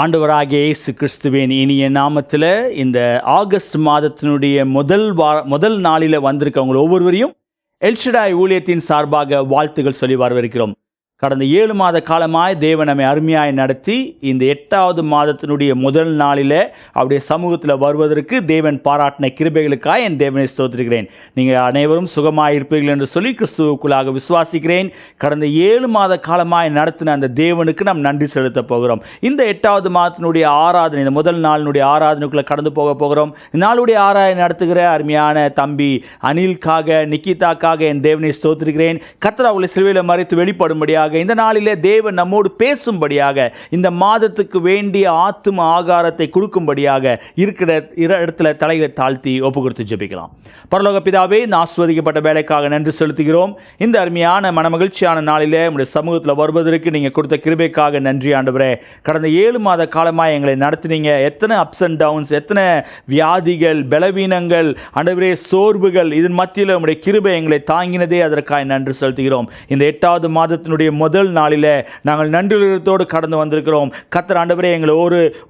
ஆண்டவராகிய இயேசு கிறிஸ்துவின் இனிய நாமத்தில் இந்த ஆகஸ்ட் மாதத்தினுடைய முதல் நாளில் வந்திருக்கவங்க ஒவ்வொருவரையும் எல்ஷடாய் ஊழியத்தின் சார்பாக வாழ்த்துக்கள் சொல்லி வரவேற்கிறோம். கடந்த 7 மாத காலமாய் தேவன் நம்மை அருமையாய் நடத்தி இந்த 8வது மாதத்தினுடைய முதல் நாளில் அவருடைய சமூகத்தில் வருவதற்கு தேவன் பாராட்டின கிருபைகளுக்காக என் தேவனை ஸ்தோத்திரிக்கிறேன். நீங்கள் அனைவரும் சுகமாக இருப்பீர்கள் என்று சொல்லி கிறிஸ்துவுக்குள்ளாக விசுவாசிக்கிறேன். கடந்த 7 மாத காலமாய் நடத்தின அந்த தேவனுக்கு நாம் நன்றி செலுத்த போகிறோம். இந்த 8வது மாதத்தினுடைய ஆராதனை, இந்த முதல் நாளினுடைய ஆராதனைக்குள்ளே கடந்து போகிறோம். நாளுடைய ஆராதனை நடத்துகிற அருமையான தம்பி அனில்காக, நிக்கிதாக்காக என் தேவனை ஸ்தோத்திரிக்கிறேன். கர்த்தர் அவர்களை சிலுவையில் மறைத்து வெளிப்படும்படியாக இந்த நாளிலே தேவன் நம்மோடு பேசும்படியாக, இந்த மாதத்துக்கு வேண்டிய ஆத்தும ஆகாரத்தை கொடுக்கும்படியாக இருக்கிற இடத்துல தலைகளை தாழ்த்தி ஒப்பு கொடுத்து ஜெபிக்கலாம். பரலோக பிதாவே, இந்த ஆஸ்வதிக்கப்பட்ட வேலைக்காக நன்றி செலுத்துகிறோம். இந்த அருமையான மனமகிழ்ச்சியான நாளிலே உங்களுடைய சமூகத்தில் வருவதற்கு நீங்கள் கொடுத்த கிருபைக்காக நன்றி ஆண்டவரே. கடந்த 7 மாத காலமாக எங்களை நடத்தினீங்க. எத்தனை அப்ஸ் அண்ட் டவுன்ஸ், எத்தனை வியாதிகள், பலவீனங்கள், ஆண்டவரே சோர்வுகள், இதன் மத்தியில் உங்களுடைய கிருபை எங்களை தாங்கினதே, அதற்காக நன்றி செலுத்துகிறோம். இந்த 8வது மாதத்தினுடைய முதல் நாளில் நாங்கள் நன்றியுள்ளத்தோடு கடந்து வந்திருக்கிறோம். கர்த்தர் ஆண்டவரே எங்களை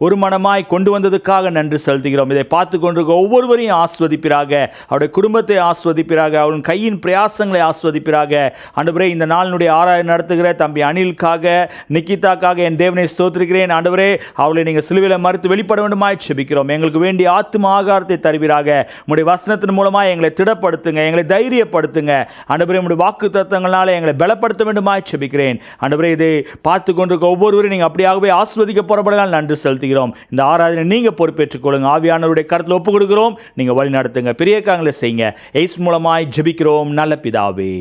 ஒரு மனமாய் கொண்டு வந்ததுக்காக நன்றி செலுத்துகிறோம். இதை பார்த்து கொண்டிருக்க ஒவ்வொருவரையும் ஆஸ்வதிப்பிறாக, அவருடைய குடும்பத்தை ஆஸ்வதிப்பிறாக, அவரின் கையின் பிரயாசங்களை ஆஸ்வதிப்பிறாக. ஆண்டவரே, இந்த நாளினுடைய ஆராய்ச்சி நடத்துகிற தம்பி அனில்காக, நிக்கிதாக்காக என் தேவனை ஸ்தோத்திரிக்கிறேன். ஆண்டவரே, அவளை நீங்கள் சிலுவையில் மறுத்து வெளிப்பட வேண்டுமாய் செபிக்கிறோம். எங்களுக்கு வேண்டிய ஆத்தும ஆகாரத்தை தருவீராக. உங்களுடைய வசனத்தின் மூலமாக எங்களை திடப்படுத்துங்க, எங்களை தைரியப்படுத்துங்க. ஆண்டவரே, உங்களுடைய வாக்கு தத்தங்களால் எங்களை பலப்படுத்த வேண்டுமாய் செபிக்கிறேன். ஆண்டவரே, இதை பார்த்து கொண்டிருக்க ஒவ்வொருவரையும் நீங்கள் அப்படியாகவே ஆஸ்வதிக்க போறபடியால் நன்றி செலுத்துகிறோம். இந்த ஆராதனை நீங்கள் பொறுப்பேற்றுக் கொள்ளுங்க. ஆவியானவருடைய கருத்தில் ஒப்பு கொடுக்கிறோம். நீங்கள் வழி நடத்துங்க, பெரிய காரியங்களை செய்யுங்க. இயேசு மூலமாய் ஜெபிக்கிறோம் நல்ல பிதாவே,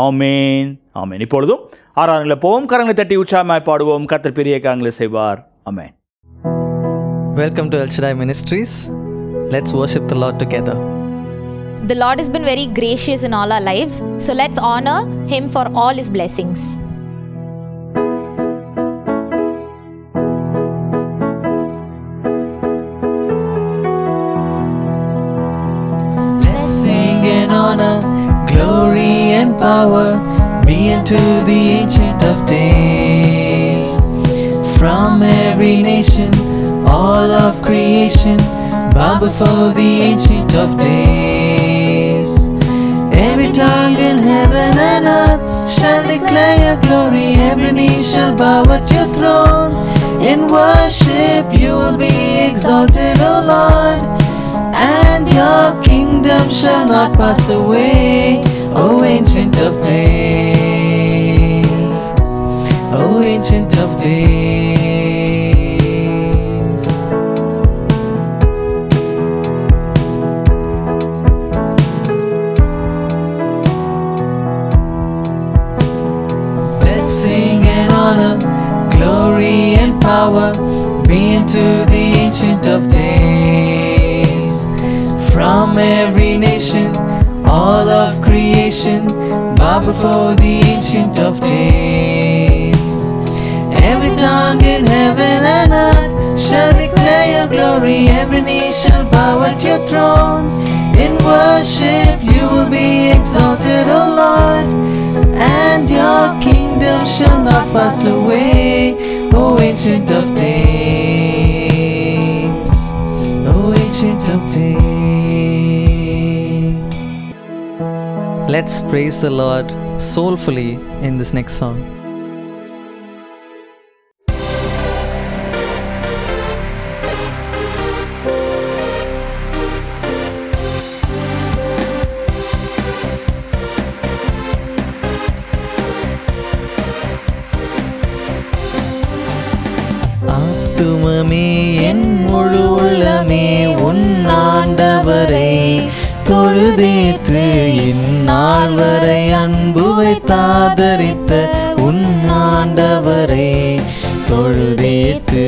ஆமென், ஆமென். இப்பொழுதும் ஆராதனைகளை போவோம். கரங்களை தட்டி உற்சாகமாய் பாடுவோம். கர்த்தர் பெரிய காரியங்களை செய்வார். ஆமென். Welcome to El Shaddai Ministries. Let's worship the Lord together. The Lord has been very gracious in all our lives, so let's honor Him for all His blessings. Let's sing and honor, glory and power be unto the Ancient of Days. From every nation, all of creation, bow before the Ancient of Days. Every tongue in heaven and earth shall declare your glory. Every knee shall bow at your throne. In worship you will be exalted, O Lord, and your kingdom shall not pass away, O Ancient of Days, O Ancient of Days. Blessing and honor, glory and power be unto the Ancient of Days. From every nation, all of creation, bow before the Ancient of Days. Every tongue in heaven and earth shall declare your glory. Every knee shall bow at your throne. In worship you will be exalted, O Lord, and your kingdom shall not pass away, O Ancient of Days, O Ancient of Days. Let's praise the Lord soulfully in this next song. ஆத்துமமே என் முழு உள்ளமே உன் ஆண்டவரை தொழுதேத்து, இந்நாள் வரை அன்பு வைத்தாதரித்த உன் ஆண்டவரை தொழுதேத்து.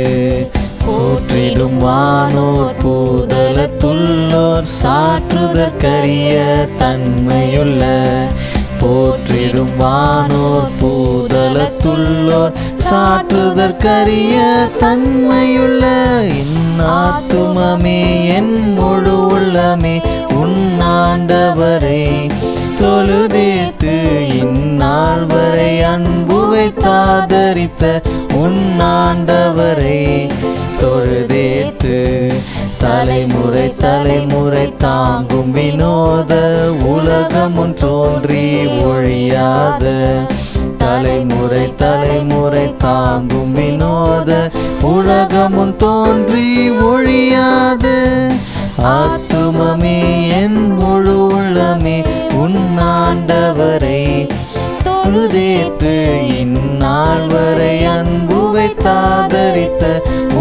போற்றிடும் வானோர் பூதலத்துள்ளோர் சாற்றுதற்கரிய தன்மையுள்ள, போற்றிடும் வானோர் பூதலத்துள்ளோர் சாற்றுதற்கரிய தன்மையுள்ள, இன்னாத்துமமே என் முழு உள்ளமே உன் ஆண்டவரை தொழுதேத்து, இந்நாள் வரை அன்பு வைத்தாதரித்த உன் ஆண்டவரை தொழுதேத்து தலைமுறை தலைமுறை தாங்கும் வினோத உலகமும் தோன்றி ஒழியாத தலைமுறை தலைமுறை தாங்கும் வினோத உலகமும் தோன்றி ஒழியாத ஆத்துமமே என் முழு உள்ளமே உன்னாண்டவரை தொழுதேத்து இந்நாள் வரை அன்பு வைத்தாதரித்த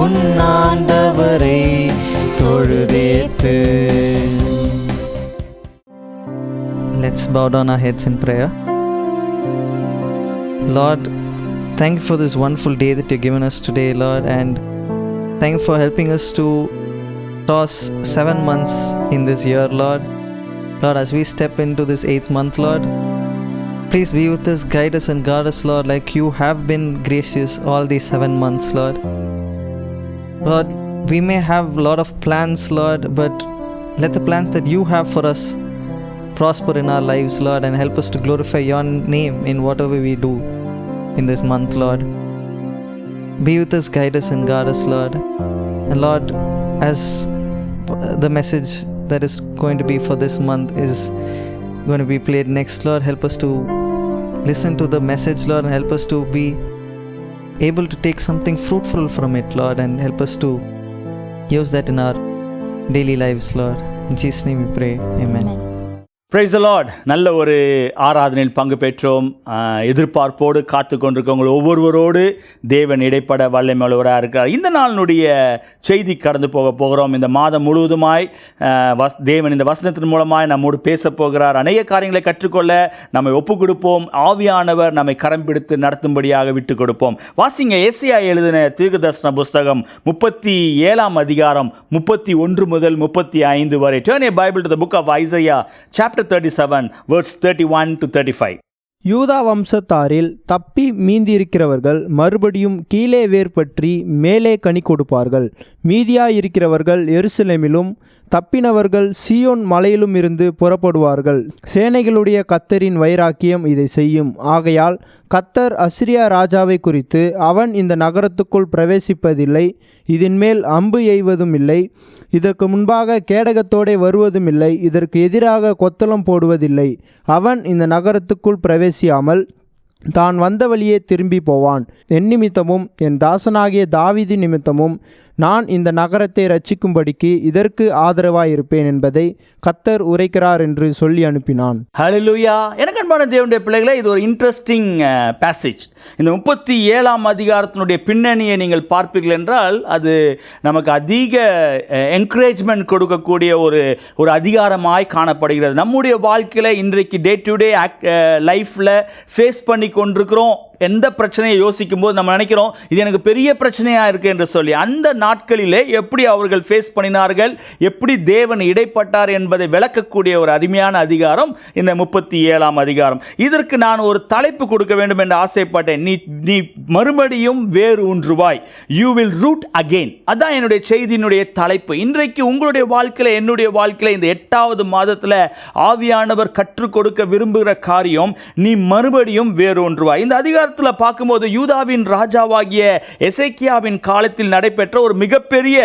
உன்னாண்டவரை தொழுதேத்து. Let's bow down our heads in prayer. Lord, thank you for this wonderful day that you've given us today, Lord, and thank you for helping us to cross 7 months in this year, Lord. Lord, as we step into this 8th month, Lord, please be with us, guide us and guard us, Lord, like you have been gracious all these 7 months, Lord. Lord, we may have a lot of plans, Lord, but let the plans that you have for us prosper in our lives, Lord, and help us to glorify your name in whatever we do in this month, Lord. Be with us, guide us and guard us, Lord. And Lord, as the message that is going to be for this month is going to be played next, Lord, help us to listen to the message, Lord, and help us to be able to take something fruitful from it, Lord, and help us to use that in our daily lives, Lord. In Jesus' name we pray. Amen. Praise the Lord. நல்ல ஒரு ஆராதனையில் பங்கு பெற்றோம். எதிர்பார்ப்போடு காத்து கொண்டிருக்கவங்க ஒவ்வொருவரோடு தேவன் இடைப்பட வல்லமையுள்ளவராக இருக்கிறார். இந்த நாளினுடைய செய்தி கடந்து போகிறோம். இந்த மாதம் முழுவதுமாய் தேவன் இந்த வசனத்தின் மூலமாய் நம்மோடு பேச போகிறார். அநேக காரியங்களை கற்றுக்கொள்ள நம்மை ஒப்பு கொடுப்போம். ஆவியானவர் நம்மை கரம் பிடித்து நடத்தும்படியாக விட்டு கொடுப்போம். வாசிங்க, ஏசாயா எழுதின தீர்க்கதரிசன புஸ்தகம் 37 அதிகாரம் 31 முதல் 35 வரை. Turn your Bible to the book of Isaiah, chapter 37, verse 31 to 35. யூதா வம்சத்தாரில் தப்பி மீந்திருக்கிறவர்கள் மறுபடியும் கீழே வேர்பற்றி மேலே கனி கொடுப்பார்கள். மீதியாயிருக்கிறவர்கள் எருசலேமிலும் தப்பினவர்கள் சீயோன் மலையிலும் இருந்து புறப்படுவார்கள். சேனைகளுடைய கர்த்தரின் வைராக்கியம் இதை செய்யும். ஆகையால் கர்த்தர் அசிரியா ராஜாவை குறித்து, அவன் இந்த நகரத்துக்குள் பிரவேசிப்பதில்லை, இதன்மேல் அம்பு எய்வதும் இல்லை, இதற்கு முன்பாக கேடகத்தோடே வருவதும் இல்லை, இதற்கு எதிராக கொத்தளம் போடுவதில்லை. அவன் இந்த நகரத்துக்குள் பிரவேசியாமல் தான் வந்த வழியே திரும்பி போவான். என் நிமித்தமும் என் தாசனாகிய தாவீது நிமித்தமும் நான் இந்த நகரத்தை ரட்சிக்கும்படிக்கு இதற்கு ஆதரவாயிருப்பேன் என்பதை கர்த்தர் உரைக்கிறார் என்று சொல்லி அனுப்பினான். ஹல்லேலூயா. எனக்கு அன்பான தேவனுடைய பிள்ளைகளே, இது ஒரு இன்ட்ரெஸ்டிங் பேசேஜ். இந்த 37 அதிகாரத்தினுடைய பின்னணியை நீங்கள் பார்ப்பீர்கள் என்றால் அது நமக்கு அதிக என்கரேஜ்மெண்ட் கொடுக்கக்கூடிய ஒரு அதிகாரமாய் காணப்படுகிறது. நம்முடைய வாழ்க்கையில் இன்றைக்கு டே டு டே லைஃப்பில் ஃபேஸ் பண்ணி கொண்டிருக்கிறோம். எந்த பிரச்சனையை யோசிக்கும் போது நம்ம நினைக்கிறோம் இது எனக்கு பெரிய பிரச்சனையாக இருக்குது என்று சொல்லி, அந்த நாட்களிலே எப்படி அவர்கள் ஃபேஸ் பண்ணினார்கள், எப்படி தேவன் இடைப்பட்டார் என்பதை விளக்கக்கூடிய ஒரு அருமையான அதிகாரம் இந்த 37 அதிகாரம். இதற்கு நான் ஒரு தலைப்பு கொடுக்க வேண்டும் என்று ஆசைப்பட்டேன். நீ மறுபடியும் வேறு ஊன்றுவாய், யூ வில் ரூட் அகெயின். அதான் என்னுடைய செய்தியினுடைய தலைப்பு. இன்றைக்கு உங்களுடைய வாழ்க்கையில், என்னுடைய வாழ்க்கையில் இந்த 8வது மாதத்தில் ஆவியானவர் கற்றுக் கொடுக்க விரும்புகிற காரியம், நீ மறுபடியும் வேறு ஊன்றுவாய். இந்த அதிகாரம் பார்க்கும்போது யூதாவின் ராஜாவாகிய எசேக்கியாவின் காலத்தில் நடைபெற்ற ஒரு மிகப்பெரிய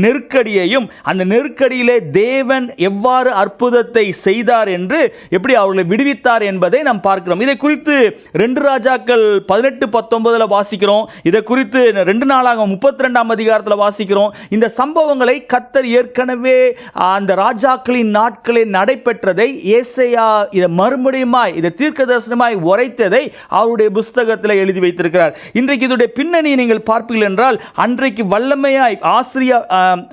நெருக்கடியையும், அந்த நெருக்கடியிலே தேவன் எவ்வாறு அற்புதத்தை செய்தார் என்று, எப்படி அவர்களை விடுவித்தார் என்பதை நாம் பார்க்கிறோம். இதை குறித்து 2 ராஜாக்கள் 18-19 வாசிக்கிறோம். இதை குறித்து 2 நாளாக 32 அதிகாரத்தில் வாசிக்கிறோம். இந்த சம்பவங்களை கர்த்தர் ஏற்கனவே அந்த ராஜாக்களின் நாட்களில் நடைபெற்றதை ஏசாயா இதை மறுபடியுமாய், இதை தீர்க்கதரிசனமாய் உரைத்ததை அவருடைய புஸ்தகத்தில் எழுதி வைத்திருக்கிறார். இன்றைக்கு இதனுடைய பின்னணி நீங்கள் பார்ப்பீர்கள் என்றால், அன்றைக்கு வல்லமையாய்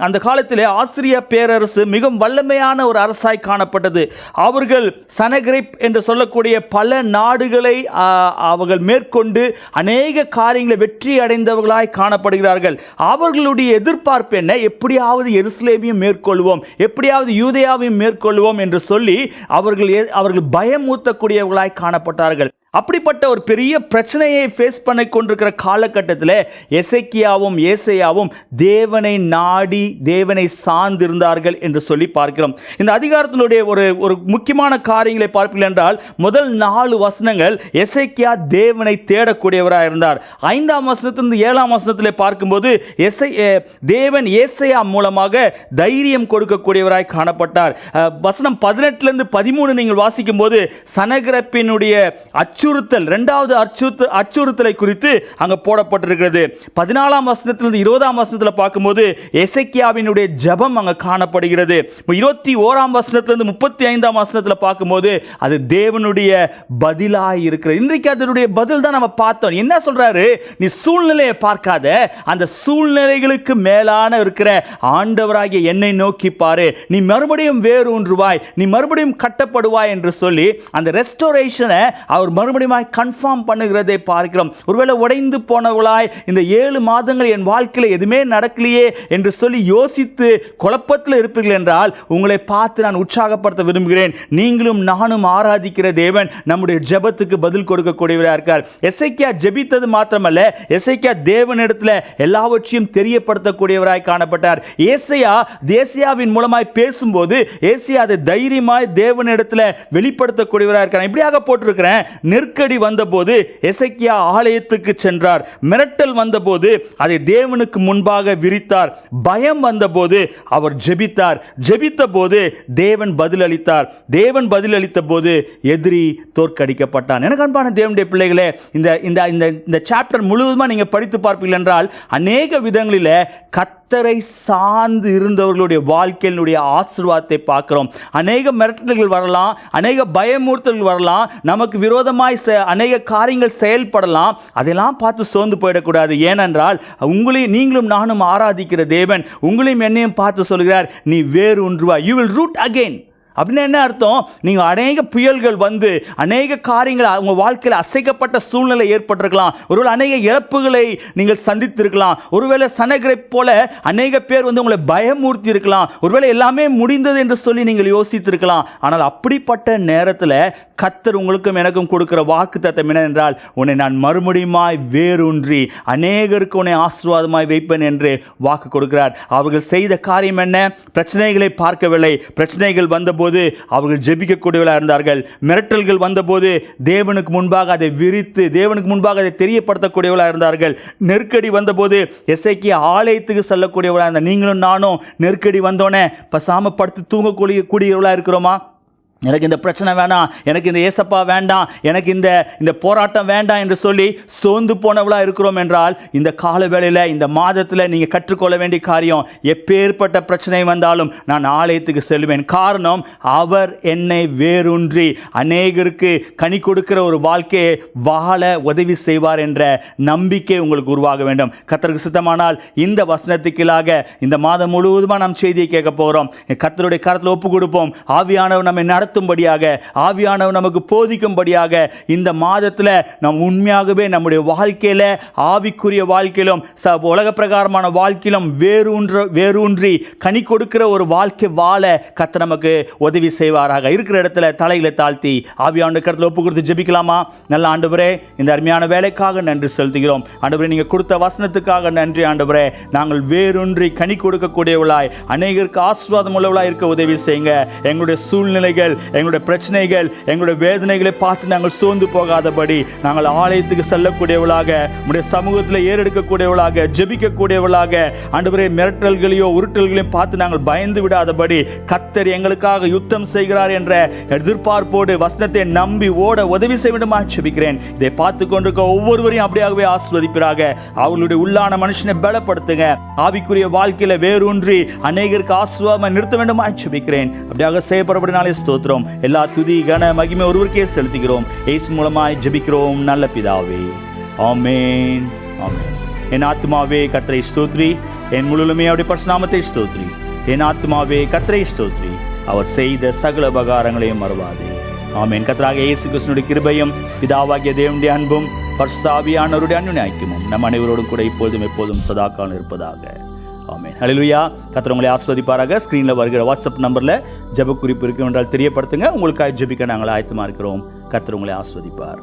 அந்த காலத்திலே ஆசிரிய பேரரசு மிகவும் வல்லமையான ஒரு அரசாய் காணப்பட்டது. அவர்கள் சனகிரிப் என்று சொல்லக்கூடிய பல நாடுகளை அவர்கள் மேற்கொண்டு அநேக காரியங்களை வெற்றி அடைந்தவர்களாய் காணப்படுகிறார்கள். அவர்களுடைய எதிர்பார்ப்பு என்ன? எப்படியாவது எருசலேமையும் மேற்கொள்வோம், எப்படியாவது யூதேயாவையும் மேற்கொள்வோம் என்று சொல்லி அவர்கள் பயமூட்டக்கூடியவர்களாய் காணப்பட்டார்கள். அப்படிப்பட்ட ஒரு பெரிய பிரச்சனையை ஃபேஸ் பண்ணி கொண்டிருக்கிற காலகட்டத்தில் எசேக்கியாவும் ஏசாயாவும் தேவனை நாடி தேவனை சார்ந்திருந்தார்கள் என்று சொல்லி பார்க்கிறோம். இந்த அதிகாரத்தினுடைய ஒரு முக்கியமான காரியங்களை பார்ப்பீர்கள் என்றால் முதல் 4 வசனங்கள் எசேக்கியா தேவனை தேடக்கூடியவராக இருந்தார். 5ஆம் வசனத்திலிருந்து 7ஆம் வசனத்திலே பார்க்கும்போது தேவன் ஏசாயா மூலமாக தைரியம் கொடுக்கக்கூடியவராய் காணப்பட்டார். வசனம் 18லிருந்து 13 நீங்கள் வாசிக்கும் போது சனகரிப்பினுடைய அச்சுறுத்தல், 2வது அச்சுறுத்தலை குறித்து அங்க போடப்பட்டிருக்கிறது. 14ஆம் வசனத்திலிருந்து 20ஆம் வசனத்தில் பார்க்கும்போது எசேக்கியாவினுடைய ஜெபம் அங்க காணப்படுகிறது. 21ஆம் வசனத்திலிருந்து 35ஆம் வசனத்தில் பார்க்கும்போது அது தேவனுடைய பதிலாய் இருக்கிறது. இன்றைக்கு அதனுடைய பதில் தான் நம்ம பார்த்தோம். என்ன சொல்றாரு? நீ சூழ்நிலையை பார்க்காத, அந்த சூழ்நிலைகளுக்கு மேலான இருக்கிற ஆண்டவராகிய என்னை நோக்கி பாரு, நீ மறுபடியும் வேரூன்றுவாய், நீ மறுபடியும் கட்டப்படுவாய் என்று சொல்லி அந்த ரெஸ்டோரேஷனை அவர் மறுபடியும் கன்ஃபார்ம் பண்ணுகிறதை பார்க்கிறோம். ஒருவேளை உடைந்து போனவளாய் இந்த 7 மாதங்கள் என் வாழ்க்கையில் எதுவுமே நடக்கலையே என்று சொல்லி யோசித்து குழப்பத்தில் இருப்பீர்கள் என்றால் உங்களை பார்த்து நான் உற்சாகப்படுத்த விரும்புகிறேன். நீங்களும் நானும் ஆராதிக்கிற தேவன் நம்முடைய ஜெபத்துக்கு பதில் கொடுக்கக்கூடியவராக இருக்கார். எசேக்கியா ஜெபித்தது மாத்திரமல்ல, எசேக்கியா தேவனிடத்தில் எல்லாவற்றையும் தெரியப்படுத்தக்கூடியவராய் காணப்பட்டார். ஏசாயாவின் மூலமாய் பேசும்போது ஏசாயா அதை தைரியமாய் தேவனிடத்தில் வெளிப்படுத்தக்கூடியவராக இருக்கார். இப்படியாக போட்டிருக்கிறேன். நெருக்கடி வந்தபோது எசேக்கியா ஆலயத்துக்கு சென்றார். மிரட்டல் வந்தபோது அதை தேவனுக்கு முன்பாக விரித்தார். பயம் வந்தபோது அவர் ஜெபித்தார். ஜெபித்த போது தேவன் பதிலளித்தார். தேவன் பதிலளித்த போது எதிரி தோற்கடிக்கப்பட்டான். எனக்கு அன்பான தேவனுடைய பிள்ளைகளே, இந்த சாப்டர் முழுவதுமா நீங்க படித்து பார்ப்பீர்கள் என்றால் அநேக விதங்களில் கர்த்தரை சார்ந்து இருந்தவர்களுடைய வாழ்க்கையினுடைய ஆசீர்வாதத்தை பார்க்கிறோம். அநேக மிரட்டல்கள் வரலாம், அநேக பயமுறுத்தல்கள் வரலாம், நமக்கு விரோதமாய் அநேக காரியங்கள் செயல்படலாம். அதெல்லாம் பார்த்து சோர்ந்து போயிடக்கூடாது. ஏனென்றால் நீங்களும் நானும் ஆராதிக்கிற தேவன் உங்களையும் என்னையும் பார்த்து சொல்கிறார், நீ வேறு ஒன்றுவாய், யூ வில் ரூட் அகெயின். அப்படின்னு என்ன அர்த்தம்? நீங்கள் அநேக புயல்கள் வந்து அநேக காரியங்கள் உங்கள் வாழ்க்கையில் அசைக்கப்பட்ட சூழ்நிலை ஏற்பட்டிருக்கலாம். ஒருவேளை அநேக இழப்புகளை நீங்கள் சந்தித்திருக்கலாம். ஒருவேளை சனகரிப்பை போல அநேக பேர் வந்து உங்களை பயமூர்த்தி இருக்கலாம். ஒருவேளை எல்லாமே முடிந்தது என்று சொல்லி நீங்கள் யோசித்திருக்கலாம். ஆனால் அப்படிப்பட்ட நேரத்தில் கர்த்தர் உங்களுக்கும் எனக்கும் கொடுக்கிற வாக்குத்தத்தம் என்ன என்றால், உன்னை நான் மறுபடியுமாய் வேரூன்றி அநேகருக்கு உன்னை ஆசீர்வாதமாய் வைப்பேன் என்று வாக்கு கொடுக்கிறார். அவர்கள் செய்த காரியம் என்ன? பிரச்சனைகளை பார்க்கவில்லை. பிரச்சனைகள் வந்தபோது அவர்கள் ஜெபிக்கக்கூடியவர்களாக இருந்தார்கள். மிரட்டல்கள் வந்தபோது தேவனுக்கு முன்பாக அதை விரித்து தேவனுக்கு முன்பாக அதை தெரியப்படுத்தக்கூடியவர்களாக இருந்தார்கள். நெருக்கடி வந்தபோது எசேக்கியா ஆலயத்துக்கு செல்லக்கூடியவர்களாக இருந்தார். நீங்களும் நானும் நெருக்கடி வந்தோடனே பசாம படுத்து தூங்கக்கூடியவர்களாக இருக்கிறோமா? எனக்கு இந்த பிரச்சனை வேண்டாம், எனக்கு இந்த ஏசப்பா வேண்டாம், எனக்கு இந்த போராட்டம் வேண்டாம் என்று சொல்லி சோர்ந்து போனவளாக இருக்கிறோம் என்றால் இந்த கால வேளையில் இந்த மாதத்தில் நீங்கள் கற்றுக்கொள்ள வேண்டிய காரியம், எப்பேற்பட்ட பிரச்சனை வந்தாலும் நான் ஆலயத்துக்கு செல்வேன். காரணம், அவர் என்னை வேரூன்றி அநேகருக்கு கனி கொடுக்கிற ஒரு வாழ்க்கையை வாழ உதவி செய்வார் என்ற நம்பிக்கை உங்களுக்கு உருவாக வேண்டும். கர்த்தருக்கு சித்தமானால் இந்த வசனத்துக்கீழாக இந்த மாதம் முழுவதுமாக நாம் செய்தியை கேட்க போகிறோம். கர்த்தருடைய கரத்தில் ஒப்பு கொடுப்போம். ஆவியானவர் நம்மை நடத்தும்படியாக, ஆவியானவர் நமக்கு போதிக்கும்படியாக இந்த மாதத்தில் நாம் உண்மையாகவே நம்முடைய வாழ்க்கையில் ஆவிக்குரிய வாழ்க்கையிலும் உலக பிரகாரமான வாழ்க்கையிலும் வேரூன்றி கனி கொடுக்கிற ஒரு வாழ்க்கை வாழ கர்த்தர் நமக்கு உதவி செய்வாராக. இருக்கிற இடத்துல தலைகளை தாழ்த்தி ஆவியானவர் கரத்தில் ஒப்பு கொடுத்து ஜெபிக்கலாமா? நல்ல ஆண்டவரே, இந்த அருமையான வேலைக்காக நன்றி செலுத்துகிறோம். ஆண்டவரே, நீங்கள் கொடுத்த வசனத்துக்காக நன்றி. ஆண்டவரே, நாங்கள் வேரூன்றி கனி கொடுக்கக்கூடியவளாய் அநேகருக்கு ஆசீர்வாதம் உள்ளவளாய் இருக்க உதவி செய்யுங்க. எங்களுடைய சூழ்நிலைகள், எங்களுடைய பிரச்சனைகள், எங்களுடைய வேதனைகளை பார்த்து நாங்கள் சோர்ந்து போகாதபடி நாங்கள் ஆலயத்துக்கு செல்லக்கூடியவளாக, உடைய சமூகத்தில் ஏறெடுக்கக்கூடியவளாக, ஜெபிக்கக்கூடியவளாக, ஆண்டவரே மிரட்டல்களையோ உருட்டல்களையும் பார்த்து நாங்கள் பயந்து விடாதபடி கர்த்தர் எங்களுக்காக யுத்தம் செய்கிறார் என்ற எதிர்பார்ப்போடு வசனத்தை நம்பி ஓட உதவி செய்ய வேண்டுமா ஜெபிக்கிறேன். இதை பார்த்து கொண்டிருக்க ஒவ்வொருவரையும் அப்படியாகவே ஆசீர்வதிப்பீராக. அவர்களுடைய உள்ளான மனுஷனை பலப்படுத்துங்க. ஆவிக்குரிய வாழ்க்கையில வேரூன்றி அநேகருக்கு ஆசீர்வாதம் நிறுத்த வேண்டுமா ஜெபிக்கிறேன். அப்படியாக செய்யப்படப்படினாலே ஸ்தோத்திரம். எல்லா துதி கன மகிமை ஒருவருக்கே செலுத்துகிறோம். இயேசு மூலமாய் ஜெபிக்கிறோம் நல்ல பிதாவே. ஆமென், ஆமென். என் ஆத்துமாவே கர்த்தரை ஸ்தோத்திரி, என் முழுமே அவருடைய பரிசுத்த நாமத்தை ஸ்தோத்திரி. என் ஆத்துமாவே கர்த்தரை ஸ்தோத்திரி, அவர் செய்த சகல உபகாரங்களையும் மறவாதே. ஆமென். கர்த்தராகிய இயேசு கிறிஸ்துவின் கிருபையும் பிதாவாகிய தேவனுடைய அன்பும் பரிசுத்த ஆவியானவருடைய அன்பின் ஐக்கியமும் நம் அனைவரோடும் கூட இப்பொழுதும் எப்போதும் சதாகாலம் இருப்பதாக. ஆமென். ஹல்லேலூயா. கர்த்தர் உங்களை ஆசீர்வதிப்பாராக. ஸ்கிரீனில் வருகிற வாட்ஸ்அப் நம்பரில் ஜெப குறிப்பு இருக்கும் என்றால் தெரியப்படுத்துங்க. உங்களுக்காக ஜெபிக்க நாங்கள் ஆயத்தமாக இருக்கிறோம். கர்த்தர் உங்களை ஆசீர்வதிப்பார்.